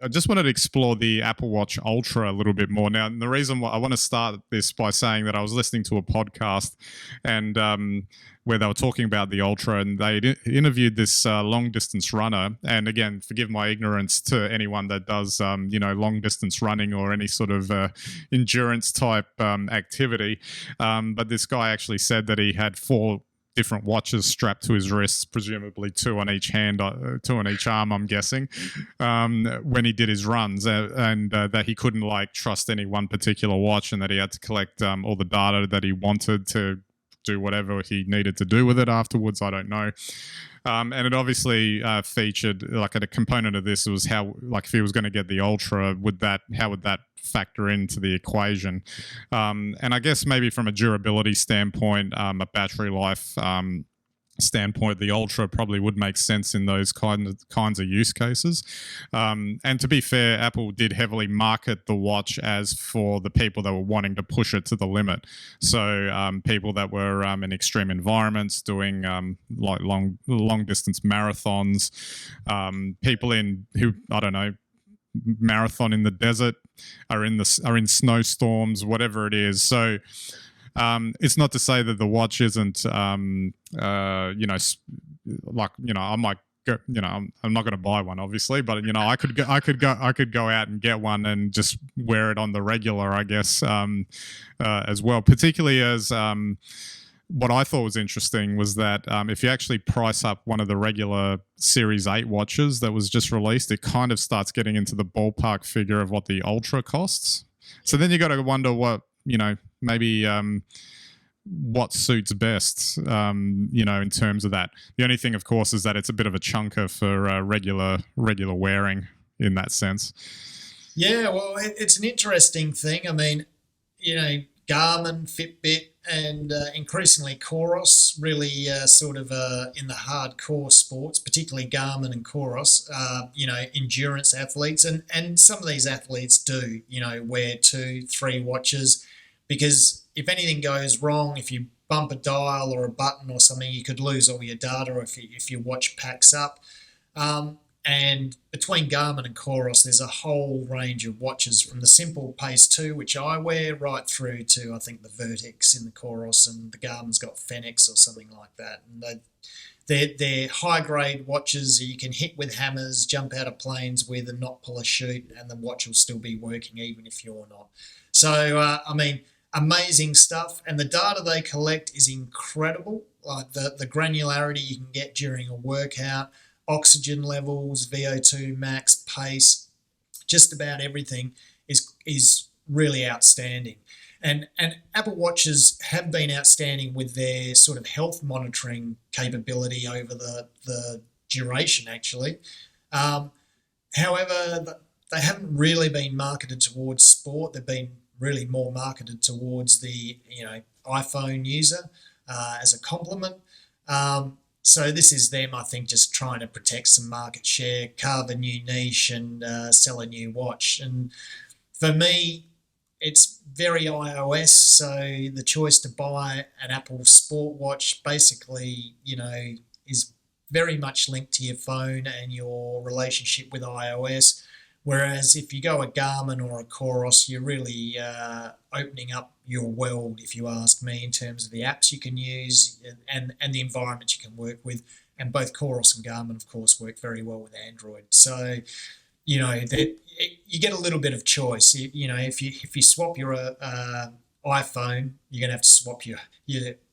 I just wanted to explore the Apple Watch Ultra a little bit more. Now, the reason why I want to start this by saying that I was listening to a podcast and where they were talking about the Ultra, and they interviewed this long distance runner. And again, forgive my ignorance to anyone that does, long distance running or any sort of endurance type activity. But this guy actually said that he had 4 different watches strapped to his wrists, presumably 2 on each hand, 2 on each arm, I'm guessing, when he did his runs, and that he couldn't trust any one particular watch, and that he had to collect all the data that he wanted to do whatever he needed to do with it afterwards. I don't know. And it obviously featured a component of this was how, if he was going to get the Ultra, how would that factor into the equation? And I guess maybe from a durability standpoint, a battery life standpoint, the Ultra probably would make sense in those kinds of use cases. And to be fair, Apple did heavily market the watch as for the people that were wanting to push it to the limit. So people that were in extreme environments, doing long distance marathons, people who I don't know, marathon in the desert, are in snowstorms, whatever it is. So it's not to say that the watch isn't, I might go, I'm not going to buy one, obviously, but I could go out and get one and just wear it on the regular, I guess, as well. Particularly as what I thought was interesting was that if you actually price up one of the regular Series 8 watches that was just released, it kind of starts getting into the ballpark figure of what the Ultra costs. So then you got to wonder what, maybe what suits best, in terms of that. The only thing, of course, is that it's a bit of a chunker for regular wearing in that sense. Yeah, well, it's an interesting thing. I mean, Garmin, Fitbit, and increasingly Coros really sort of in the hardcore sports, particularly Garmin and Coros, endurance athletes. And some of these athletes do, wear 2, 3 watches, because if anything goes wrong, if you bump a dial or a button or something, you could lose all your data if your watch packs up. And between Garmin and Coros, there's a whole range of watches, from the simple Pace 2, which I wear, right through to, I think, the Vertex in the Coros, and the Garmin's got Fenix or something like that. And they're high-grade watches that you can hit with hammers, jump out of planes with, and not pull a chute, and the watch will still be working even if you're not. So, amazing stuff. And the data they collect is incredible. Like the granularity you can get during a workout, oxygen levels, VO2 max, pace, just about everything is really outstanding. And Apple Watches have been outstanding with their sort of health monitoring capability over the duration, actually. However, they haven't really been marketed towards sport. They've been really more marketed towards the iPhone user as a complement. So this is them, I think, just trying to protect some market share, carve a new niche, and sell a new watch. And for me, it's very iOS. So the choice to buy an Apple Sport watch basically, is very much linked to your phone and your relationship with iOS. Whereas if you go a Garmin or a Coros, you're really opening up your world, if you ask me, in terms of the apps you can use and the environment you can work with. And both Coros and Garmin, of course, work very well with Android. So, you get a little bit of choice. If you swap your iPhone, you're going to have to swap your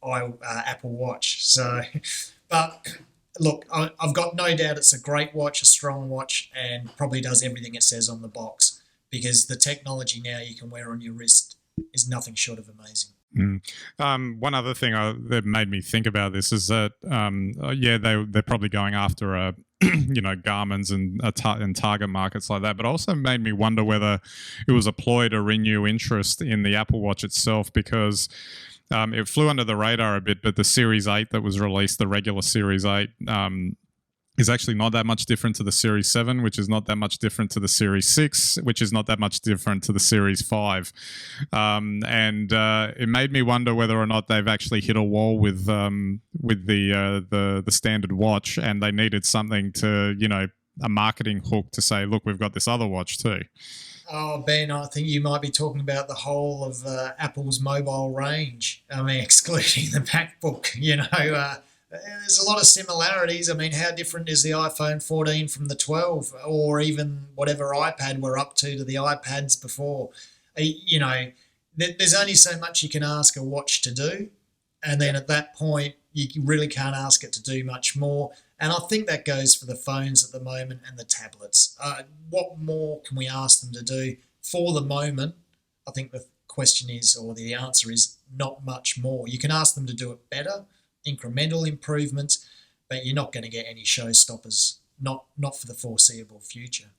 Apple Watch. So, but look, I've got no doubt it's a great watch, a strong watch, and probably does everything it says on the box, because the technology now you can wear on your wrist is nothing short of amazing. One other thing that made me think about this is that, they're probably going after Garmin's and target markets like that, but also made me wonder whether it was a ploy to renew interest in the Apple Watch itself, because it flew under the radar a bit, but the Series 8 that was released, the regular Series 8, is actually not that much different to the Series 7, which is not that much different to the Series 6, which is not that much different to the Series 5. And it made me wonder whether or not they've actually hit a wall with the standard watch, and they needed something to, a marketing hook to say, look, we've got this other watch too. Oh, Ben, I think you might be talking about the whole of Apple's mobile range. I mean, excluding the MacBook, there's a lot of similarities. I mean, how different is the iPhone 14 from the 12 or even whatever iPad we're up to the iPads before? There's only so much you can ask a watch to do. And then at that point, you really can't ask it to do much more. And I think that goes for the phones at the moment and the tablets. What more can we ask them to do for the moment? I think the question is, or the answer is, not much more. You can ask them to do it better, incremental improvements, but you're not going to get any showstoppers, not for the foreseeable future.